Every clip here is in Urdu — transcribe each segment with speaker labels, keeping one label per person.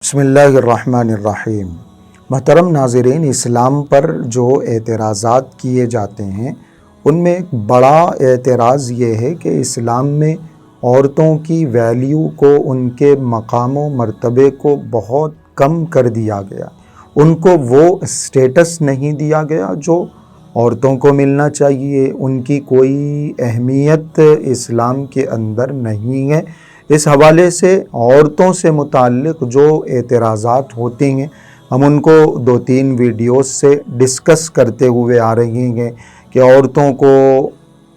Speaker 1: بسم اللہ الرحمن الرحیم۔ محترم ناظرین، اسلام پر جو اعتراضات کیے جاتے ہیں ان میں ایک بڑا اعتراض یہ ہے کہ اسلام میں عورتوں کی ویلیو کو، ان کے مقام و مرتبے کو بہت کم کر دیا گیا، ان کو وہ اسٹیٹس نہیں دیا گیا جو عورتوں کو ملنا چاہیے، ان کی کوئی اہمیت اسلام کے اندر نہیں ہے۔ اس حوالے سے عورتوں سے متعلق جو اعتراضات ہوتے ہیں ہم ان کو 2-3 ویڈیوز سے ڈسکس کرتے ہوئے آ رہے ہیں کہ عورتوں کو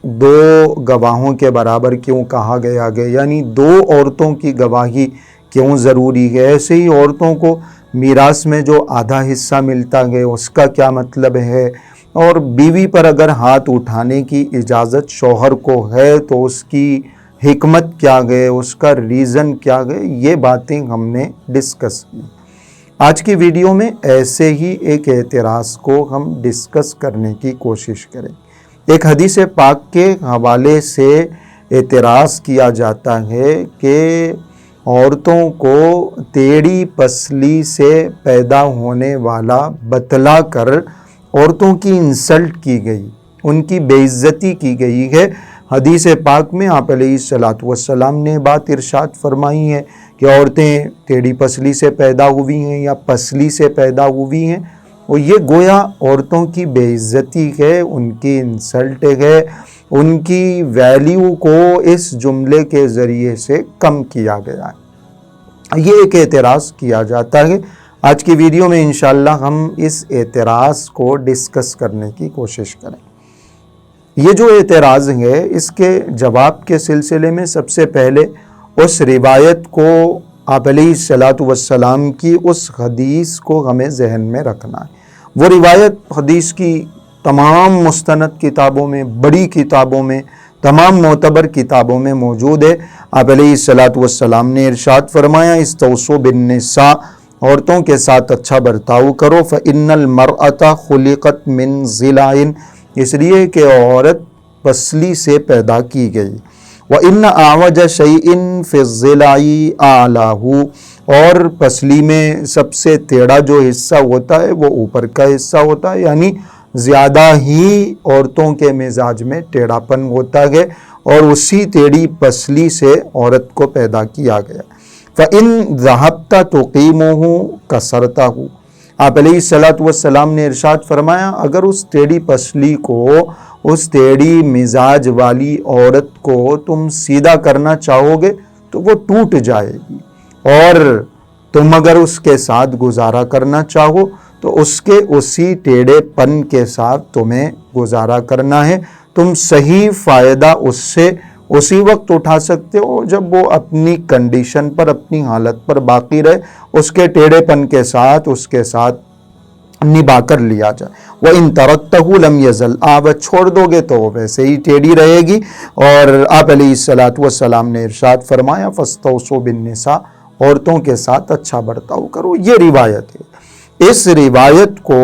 Speaker 1: 2 گواہوں کے برابر کیوں کہا گیا یعنی 2 عورتوں کی گواہی کیوں ضروری ہے۔ ایسے ہی عورتوں کو میراث میں جو آدھا حصہ ملتا ہے اس کا کیا مطلب ہے، اور بیوی پر اگر ہاتھ اٹھانے کی اجازت شوہر کو ہے تو اس کی حکمت کیا گئے، اس کا ریزن کیا گئے، یہ باتیں ہم نے ڈسکس کی۔ آج کی ویڈیو میں ایسے ہی ایک اعتراض کو ہم ڈسکس کرنے کی کوشش کریں۔ ایک حدیث پاک کے حوالے سے اعتراض کیا جاتا ہے کہ عورتوں کو ٹیڑھی پسلی سے پیدا ہونے والا بتلا کر عورتوں کی انسلٹ کی گئی، ان کی بے عزتی کی گئی ہے۔ حدیث پاک میں آپ علیہ السلام نے بات ارشاد فرمائی ہے کہ عورتیں ٹیڑھی پسلی سے پیدا ہوئی ہیں یا پسلی سے پیدا ہوئی ہیں، اور یہ گویا عورتوں کی بے عزتی ہے، ان کی انسلٹ ہے، ان کی ویلیو کو اس جملے کے ذریعے سے کم کیا گیا ہے۔ یہ ایک اعتراض کیا جاتا ہے۔ آج کی ویڈیو میں انشاءاللہ ہم اس اعتراض کو ڈسکس کرنے کی کوشش کریں۔ یہ جو اعتراض ہے اس کے جواب کے سلسلے میں سب سے پہلے اس روایت کو، آپ علیہ السلام کی اس حدیث کو ہمیں ذہن میں رکھنا ہے۔ وہ روایت حدیث کی تمام مستند کتابوں میں، بڑی کتابوں میں، تمام معتبر کتابوں میں موجود ہے۔ آپ علیہ السلام نے ارشاد فرمایا، استوصوا بالنساء، عورتوں کے ساتھ اچھا برتاؤ کرو، فإن المرأة خلقت من ضلع، اس لیے کہ عورت پسلی سے پیدا کی گئی، وَإِنَّ أَعْوَجَ شَيْءٍ فِي الضِّلَعِ أَعْلَاهُ، اور پسلی میں سب سے ٹیڑھا جو حصہ ہوتا ہے وہ اوپر کا حصہ ہوتا ہے، یعنی زیادہ ہی عورتوں کے مزاج میں ٹیڑھا پن ہوتا ہے، اور اسی ٹیڑھی پسلی سے عورت کو پیدا کیا گیا۔ فَإِن ذَهَبْتَ تُقِيمُهُ كَسَرْتَهُ، آپ علیہ السلام نے ارشاد فرمایا اگر اس ٹیڑھی پسلی کو، اس ٹیڑھی مزاج والی عورت کو تم سیدھا کرنا چاہو گے تو وہ ٹوٹ جائے گی، اور تم اگر اس کے ساتھ گزارا کرنا چاہو تو اس کے اسی ٹیڑھے پن کے ساتھ تمہیں گزارا کرنا ہے۔ تم صحیح فائدہ اس سے اسی وقت اٹھا سکتے ہو جب وہ اپنی کنڈیشن پر، اپنی حالت پر باقی رہے، اس کے ٹیڑھے پن کے ساتھ اس کے ساتھ نبھا کر لیا جائے۔ وَإِن تَرَكْتَهُ لَمْ يَزَلْ، آپ چھوڑ دو گے تو ویسے ہی ٹیڑھی رہے گی۔ اور آپ علیہ السلام نے ارشاد فرمایا فَاسْتَوْصُوا بِالنِّسَاء، عورتوں کے ساتھ اچھا برتاؤ کرو۔ یہ روایت ہے۔ اس روایت کو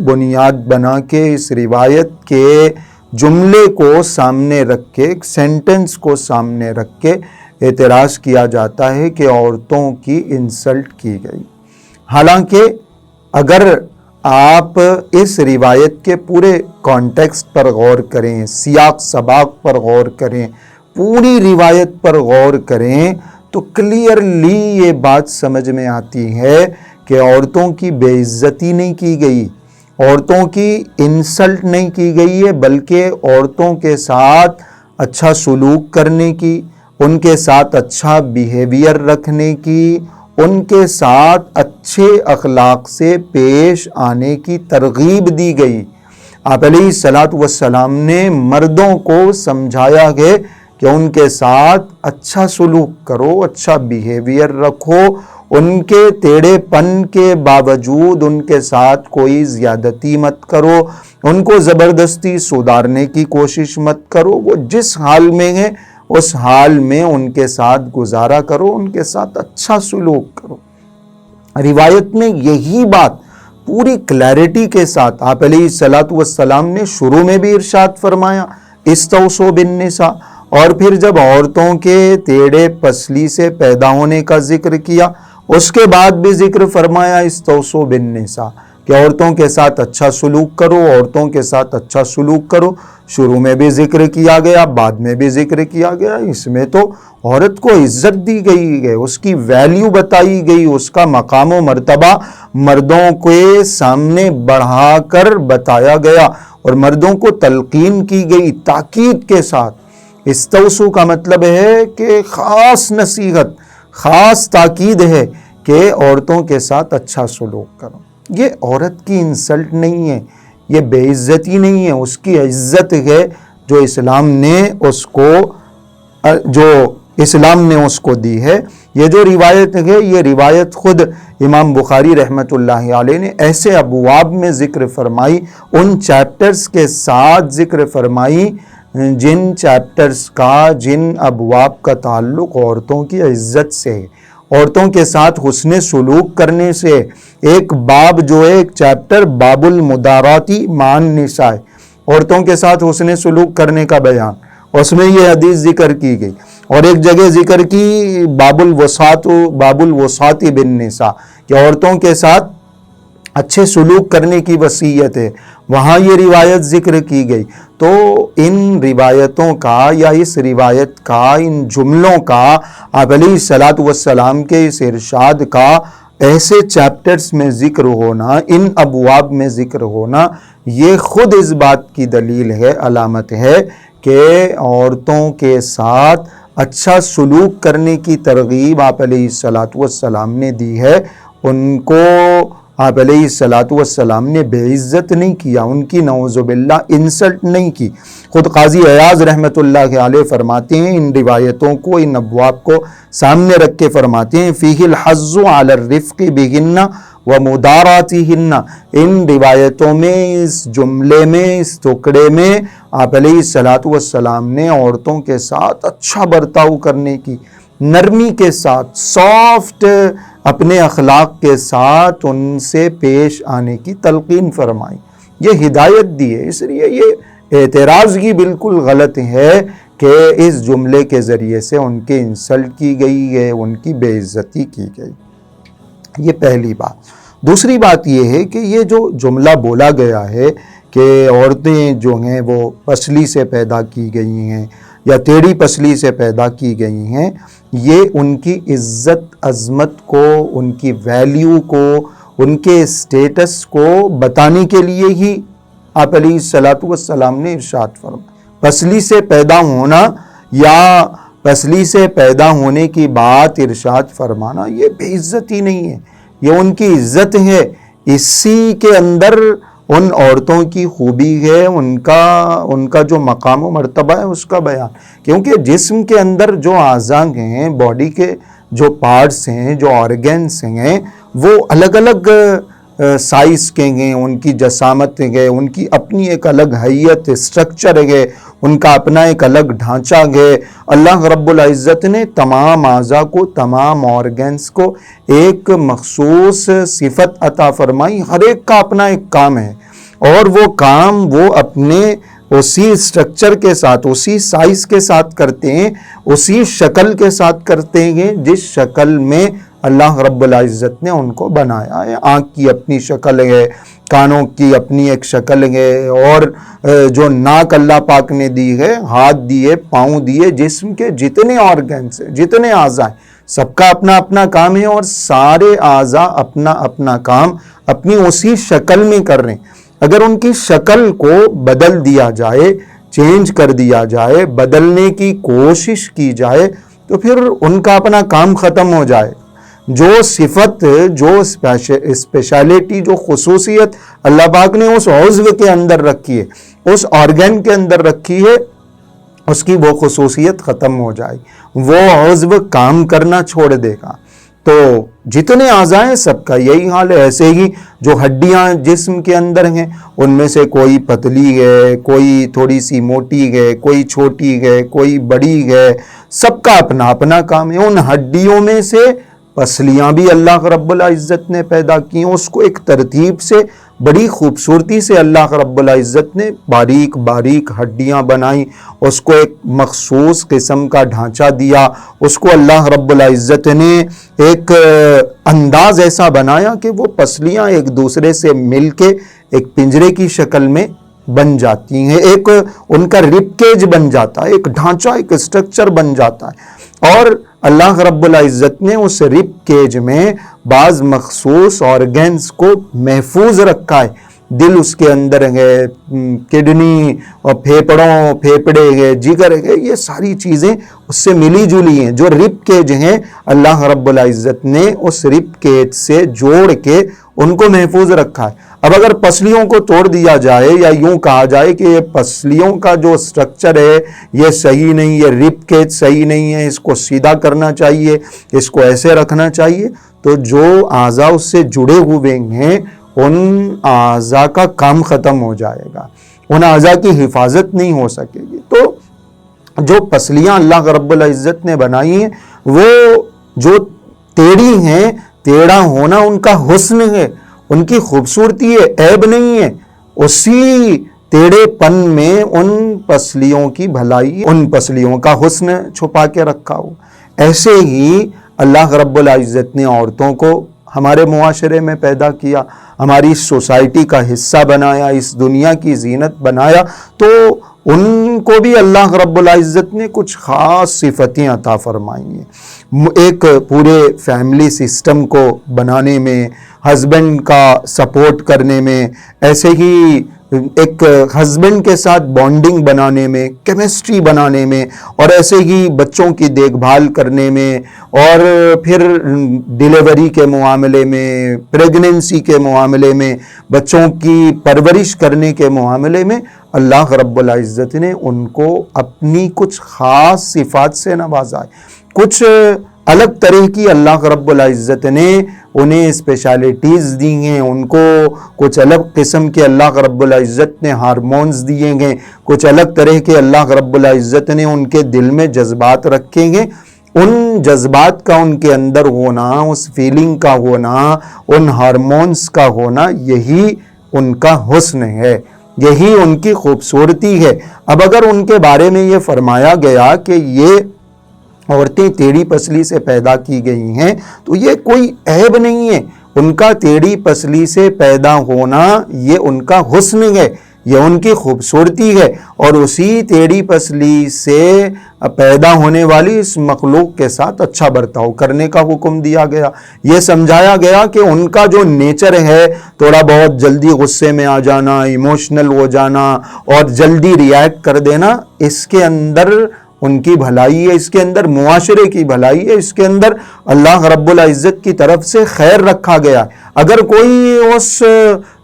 Speaker 1: بنیاد بنا کے، اس روایت کے جملے کو سامنے رکھ کے، ایک سینٹنس کو سامنے رکھ کے اعتراض کیا جاتا ہے کہ عورتوں کی انسلٹ کی گئی۔ حالانکہ اگر آپ اس روایت کے پورے کانٹیکسٹ پر غور کریں، سیاق سباق پر غور کریں، پوری روایت پر غور کریں تو کلیئرلی یہ بات سمجھ میں آتی ہے کہ عورتوں کی بے عزتی نہیں کی گئی، عورتوں کی انسلٹ نہیں کی گئی ہے، بلکہ عورتوں کے ساتھ اچھا سلوک کرنے کی، ان کے ساتھ اچھا بیہیویئر رکھنے کی، ان کے ساتھ اچھے اخلاق سے پیش آنے کی ترغیب دی گئی۔ آپ علیہ السلام نے مردوں کو سمجھایا ہے کہ ان کے ساتھ اچھا سلوک کرو، اچھا بیہیویئر رکھو، ان کے ٹیڑھے پن کے باوجود ان کے ساتھ کوئی زیادتی مت کرو، ان کو زبردستی سدھارنے کی کوشش مت کرو، وہ جس حال میں ہیں اس حال میں ان کے ساتھ گزارا کرو، ان کے ساتھ اچھا سلوک کرو۔ روایت میں یہی بات پوری کلیئرٹی کے ساتھ آپ علیہ السلام نے شروع میں بھی ارشاد فرمایا استوصوا بالنساء، اور پھر جب عورتوں کے ٹیڑھے پسلی سے پیدا ہونے کا ذکر کیا اس کے بعد بھی ذکر فرمایا استوصوا بالنساء کہ عورتوں کے ساتھ اچھا سلوک کرو، عورتوں کے ساتھ اچھا سلوک کرو۔ شروع میں بھی ذکر کیا گیا، بعد میں بھی ذکر کیا گیا۔ اس میں تو عورت کو عزت دی گئی ہے، اس کی ویلیو بتائی گئی، اس کا مقام و مرتبہ مردوں کے سامنے بڑھا کر بتایا گیا اور مردوں کو تلقین کی گئی تاکید کے ساتھ۔ استوصوا کا مطلب ہے کہ خاص نصیحت، خاص تاکید ہے کہ عورتوں کے ساتھ اچھا سلوک کرو۔ یہ عورت کی انسلٹ نہیں ہے، یہ بے عزتی نہیں ہے، اس کی عزت ہے جو اسلام نے اس کو دی ہے۔ یہ جو روایت ہے، یہ روایت خود امام بخاری رحمۃ اللہ علیہ نے ایسے ابواب میں ذکر فرمائی، ان چیپٹرز کے ساتھ ذکر فرمائی جن چیپٹرز کا، جن ابواب کا تعلق عورتوں کی عزت سے ہے، عورتوں کے ساتھ حسن سلوک کرنے سے۔ ایک باب جو ہے، ایک چیپٹر باب المداراتی مع النساء، عورتوں کے ساتھ حسن سلوک کرنے کا بیان، اس میں یہ حدیث ذکر کی گئی۔ اور ایک جگہ ذکر کی باب الوساط بالنساء کہ عورتوں کے ساتھ اچھے سلوک کرنے کی وصیت ہے، وہاں یہ روایت ذکر کی گئی۔ تو ان روایتوں کا یا اس روایت کا، ان جملوں کا، آپ علیہ الصلاۃ والسلام کے اس ارشاد کا ایسے چیپٹرز میں ذکر ہونا، ان ابواب میں ذکر ہونا، یہ خود اس بات کی دلیل ہے، علامت ہے کہ عورتوں کے ساتھ اچھا سلوک کرنے کی ترغیب آپ علیہ الصلاۃ والسلام نے دی ہے۔ ان کو آپ علیہ الصلاۃ والسلام نے بے عزت نہیں کیا، ان کی نعوذ باللہ انسلٹ نہیں کی۔ خود قاضی عیاض رحمۃ اللہ علیہ فرماتے ہیں، ان روایتوں کو، ان ابواب کو سامنے رکھ کے فرماتے ہیں، فیہ الحض علی الرفق بہن ومداراتہن۔ ان روایتوں میں، اس جملے میں، اس ٹکڑے میں آپ علیہ الصلاۃ والسلام نے عورتوں کے ساتھ اچھا برتاؤ کرنے کی، نرمی کے ساتھ، سافٹ اپنے اخلاق کے ساتھ ان سے پیش آنے کی تلقین فرمائی، یہ ہدایت دی ہے۔ اس لیے یہ اعتراض کی بالکل غلط ہے کہ اس جملے کے ذریعے سے ان کے انسلٹ کی گئی ہے، ان کی بے عزتی کی گئی۔ یہ پہلی بات۔ دوسری بات یہ ہے کہ یہ جو جملہ بولا گیا ہے کہ عورتیں جو ہیں وہ پسلی سے پیدا کی گئی ہیں یا ٹیڑھی پسلی سے پیدا کی گئی ہیں، یہ ان کی عزت عظمت کو، ان کی ویلیو کو، ان کے اسٹیٹس کو بتانے کے لیے ہی آپ علیہ الصلاۃ والسلام نے ارشاد فرمایا۔ پسلی سے پیدا ہونا یا پسلی سے پیدا ہونے کی بات ارشاد فرمانا، یہ بے عزتی نہیں ہے، یہ ان کی عزت ہے۔ اسی کے اندر ان عورتوں کی خوبی ہے، ان کا جو مقام و مرتبہ ہے اس کا بیان، کیونکہ جسم کے اندر جو اعضاء ہیں، باڈی کے جو پارٹس ہیں، جو آرگنس ہیں، وہ الگ الگ سائز کے ہیں، ان کی جسامت ہے، ان کی اپنی ایک الگ حیت، اسٹرکچر ہے، ان کا اپنا ایک الگ ڈھانچہ ہے۔ اللہ رب العزت نے تمام اعضاء کو، تمام آرگنس کو ایک مخصوص صفت عطا فرمائی، ہر ایک کا اپنا ایک کام ہے، اور وہ کام وہ اپنے اسی اسٹرکچر کے ساتھ، اسی سائز کے ساتھ کرتے ہیں، اسی شکل کے ساتھ کرتے ہیں جس شکل میں اللہ رب العزت نے ان کو بنایا ہے۔ آنکھ کی اپنی شکل ہے، کانوں کی اپنی ایک شکل ہے، اور جو ناک اللہ پاک نے دی ہے، ہاتھ دیے، پاؤں دیے، جسم کے جتنے آرگنس ہیں، جتنے اعضاء ہیں، سب کا اپنا اپنا کام ہے، اور سارے اعضاء اپنا اپنا کام اپنی اسی شکل میں کر رہے ہیں۔ اگر ان کی شکل کو بدل دیا جائے، چینج کر دیا جائے، بدلنے کی کوشش کی جائے، تو پھر ان کا اپنا کام ختم ہو جائے۔ جو صفت، جو اسپیشلٹی، جو خصوصیت اللہ پاک نے اس عضو کے اندر رکھی ہے، اس آرگن کے اندر رکھی ہے، اس کی وہ خصوصیت ختم ہو جائے، وہ عضو کام کرنا چھوڑ دے گا۔ تو جتنے اعضاء ہیں سب کا یہی حال ہے۔ ایسے ہی جو ہڈیاں جسم کے اندر ہیں، ان میں سے کوئی پتلی ہے، کوئی تھوڑی سی موٹی ہے، کوئی چھوٹی ہے، کوئی بڑی ہے، سب کا اپنا اپنا کام ہے۔ ان ہڈیوں میں سے پسلیاں بھی اللہ رب العزت نے پیدا کی ہیں، اس کو ایک ترتیب سے بڑی خوبصورتی سے اللہ رب العزت نے باریک باریک ہڈیاں بنائیں، اس کو ایک مخصوص قسم کا ڈھانچہ دیا، اس کو اللہ رب العزت نے ایک انداز ایسا بنایا کہ وہ پسلیاں ایک دوسرے سے مل کے ایک پنجرے کی شکل میں بن جاتی ہیں، ایک ان کا رب کیج بن جاتا ہے، ایک ڈھانچہ، ایک اسٹرکچر بن جاتا ہے۔ اور اللہ رب العزت نے اس رب کیج میں بعض مخصوص آرگنز کو محفوظ رکھا ہے، دل اس کے اندر ہے، کڈنی اور پھیپڑے ہے، جگر ہے، یہ ساری چیزیں اس سے ملی جلی ہیں۔ جو رب کیج ہیں اللہ رب العزت نے اس رب کیج سے جوڑ کے ان کو محفوظ رکھا ہے۔ اب اگر پسلیوں کو توڑ دیا جائے یا یوں کہا جائے کہ یہ پسلیوں کا جو سٹرکچر ہے یہ صحیح نہیں، یہ رب کیج صحیح نہیں ہے، اس کو سیدھا کرنا چاہیے، اس کو ایسے رکھنا چاہیے، تو جو اعضاء اس سے جڑے ہوئے ہیں ان اعضاء کا کام ختم ہو جائے گا، ان اعضاء کی حفاظت نہیں ہو سکے گی۔ تو جو پسلیاں اللہ رب العزت نے بنائی ہیں وہ جو ٹیڑھی ہیں، ٹیڑھا ہونا ان کا حسن ہے، ان کی خوبصورتی ہے، عیب نہیں ہے۔ اسی ٹیڑھے پن میں ان پسلیوں کی بھلائی، ان پسلیوں کا حسن چھپا کے رکھا ہو۔ ایسے ہی اللہ رب العزت نے عورتوں کو ہمارے معاشرے میں پیدا کیا، ہماری سوسائٹی کا حصہ بنایا، اس دنیا کی زینت بنایا، تو ان کو بھی اللہ رب العزت نے کچھ خاص صفتیں عطا فرمائی ہیں۔ ایک پورے فیملی سسٹم کو بنانے میں، ہسبینڈ کا سپورٹ کرنے میں، ایسے ہی ایک ہسبینڈ کے ساتھ بانڈنگ بنانے میں، کیمسٹری بنانے میں، اور ایسے ہی بچوں کی دیکھ بھال کرنے میں، اور پھر ڈیلیوری کے معاملے میں، پریگننسی کے معاملے میں، بچوں کی پرورش کرنے کے معاملے میں اللہ رب العزت نے ان کو اپنی کچھ خاص صفات سے نوازا ہے۔ کچھ الگ طرح کی اللہ رب العزت نے انہیں اسپیشلٹیز دی ہیں، ان کو کچھ الگ قسم کے اللہ رب العزت نے ہارمونز دیے ہیں، کچھ الگ طرح کے اللہ رب العزت نے ان کے دل میں جذبات رکھے ہیں۔ ان جذبات کا ان کے اندر ہونا، اس فیلنگ کا ہونا، ان ہارمونز کا ہونا، یہی ان کا حسن ہے، یہی ان کی خوبصورتی ہے۔ اب اگر ان کے بارے میں یہ فرمایا گیا کہ یہ عورتیں ٹیڑھی پسلی سے پیدا کی گئی ہیں تو یہ کوئی عیب نہیں ہے، ان کا ٹیڑھی پسلی سے پیدا ہونا یہ ان کا حسن ہے، یہ ان کی خوبصورتی ہے، اور اسی ٹیڑھی پسلی سے پیدا ہونے والی اس مخلوق کے ساتھ اچھا برتاؤ کرنے کا حکم دیا گیا۔ یہ سمجھایا گیا کہ ان کا جو نیچر ہے تھوڑا بہت جلدی غصے میں آ جانا، ایموشنل ہو جانا اور جلدی ریائیکٹ کر دینا، اس کے اندر ان کی بھلائی ہے، اس کے اندر معاشرے کی بھلائی ہے، اس کے اندر اللہ رب العزت کی طرف سے خیر رکھا گیا ہے۔ اگر کوئی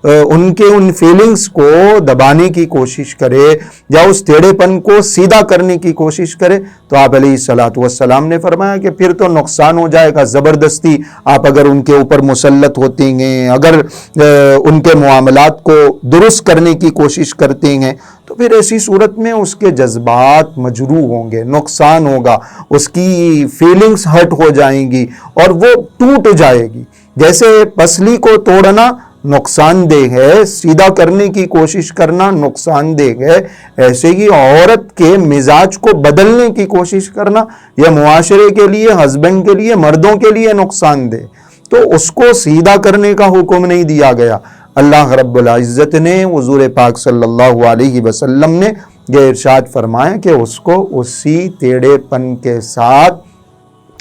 Speaker 1: ان کے ان فیلنگز کو دبانے کی کوشش کرے یا اس ٹیڑھے پن کو سیدھا کرنے کی کوشش کرے تو آپ علیہ الصلوۃ والسلام نے فرمایا کہ پھر تو نقصان ہو جائے گا۔ زبردستی آپ اگر ان کے اوپر مسلط ہوتے ہیں، اگر ان کے معاملات کو درست کرنے کی کوشش کرتے ہیں تو پھر ایسی صورت میں اس کے جذبات مجروح ہوں گے، نقصان ہوگا، اس کی فیلنگز ہرٹ ہو جائیں گی اور وہ ٹوٹ جائے گی۔ جیسے پسلی کو توڑنا نقصان دہ ہے، سیدھا کرنے کی کوشش کرنا نقصان دہ ہے، ایسے ہی عورت کے مزاج کو بدلنے کی کوشش کرنا یہ معاشرے کے لیے، ہسبینڈ کے لیے، مردوں کے لیے نقصان دہ، تو اس کو سیدھا کرنے کا حکم نہیں دیا گیا۔ اللہ رب العزت نے، حضور پاک صلی اللہ علیہ وسلم نے یہ ارشاد فرمایا کہ اس کو اسی ٹیڑھے پن کے ساتھ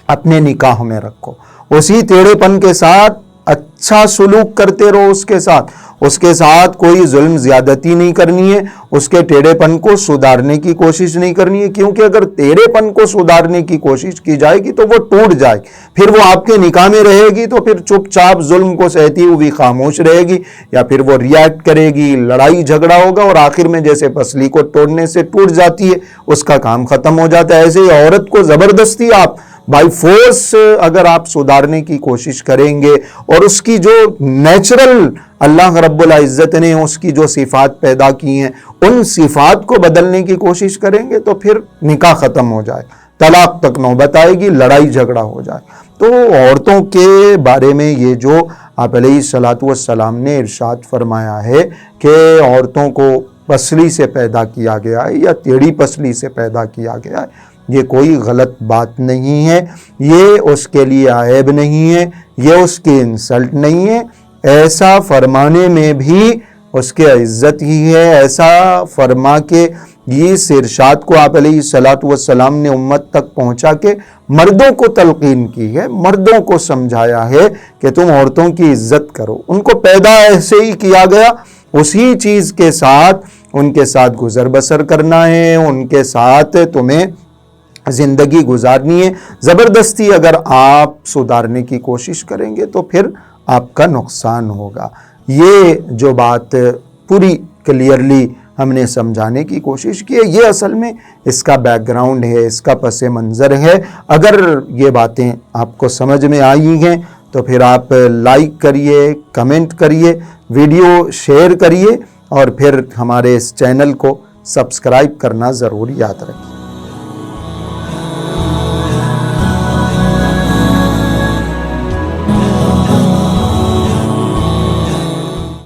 Speaker 1: اپنے نکاح میں رکھو، اسی ٹیڑھے پن کے ساتھ اچھا سلوک کرتے رہو، اس کے ساتھ کوئی ظلم زیادتی نہیں کرنی ہے، اس کے ٹیڑھے پن کو سدھارنے کی کوشش نہیں کرنی ہے، کیونکہ اگر ٹیڑھے پن کو سدھارنے کی کوشش کی جائے گی تو وہ ٹوٹ جائے، پھر وہ آپ کے نکاح میں رہے گی تو پھر چپ چاپ ظلم کو سہتی ہوئی خاموش رہے گی، یا پھر وہ ریائیکٹ کرے گی، لڑائی جھگڑا ہوگا اور آخر میں جیسے پسلی کو توڑنے سے ٹوٹ جاتی ہے اس کا کام ختم ہو جاتا ہے، ایسے ہی عورت کو زبردستی آپ بائی فورس اگر آپ سدھارنے کی کوشش کریں گے اور اس کی جو نیچرل اللہ رب العزت نے اس کی جو صفات پیدا کی ہیں ان صفات کو بدلنے کی کوشش کریں گے تو پھر نکاح ختم ہو جائے، طلاق تک نوبت آئے گی، لڑائی جھگڑا ہو جائے۔ تو عورتوں کے بارے میں یہ جو آپ علیہ الصلاۃ والسلام نے ارشاد فرمایا ہے کہ عورتوں کو پسلی سے پیدا کیا گیا ہے یا ٹیڑھی پسلی سے پیدا کیا گیا ہے، یہ کوئی غلط بات نہیں ہے، یہ اس کے لیے عیب نہیں ہے، یہ اس کی انسلٹ نہیں ہے، ایسا فرمانے میں بھی اس کے عزت ہی ہے۔ ایسا فرما کے اس ارشاد کو آپ علیہ الصلاۃ والسلام نے امت تک پہنچا کے مردوں کو تلقین کی ہے، مردوں کو سمجھایا ہے کہ تم عورتوں کی عزت کرو، ان کو پیدا ایسے ہی کیا گیا، اسی چیز کے ساتھ ان کے ساتھ گزر بسر کرنا ہے، ان کے ساتھ تمہیں زندگی گزارنی ہے۔ زبردستی اگر آپ سدھارنے کی کوشش کریں گے تو پھر آپ کا نقصان ہوگا۔ یہ جو بات پوری کلیئرلی ہم نے سمجھانے کی کوشش کی ہے، یہ اصل میں اس کا بیک گراؤنڈ ہے، اس کا پس منظر ہے۔ اگر یہ باتیں آپ کو سمجھ میں آئی ہیں تو پھر آپ لائک کریے، کمنٹ کریے، ویڈیو شیئر کریے اور پھر ہمارے اس چینل کو سبسکرائب کرنا ضرور یاد رکھیے۔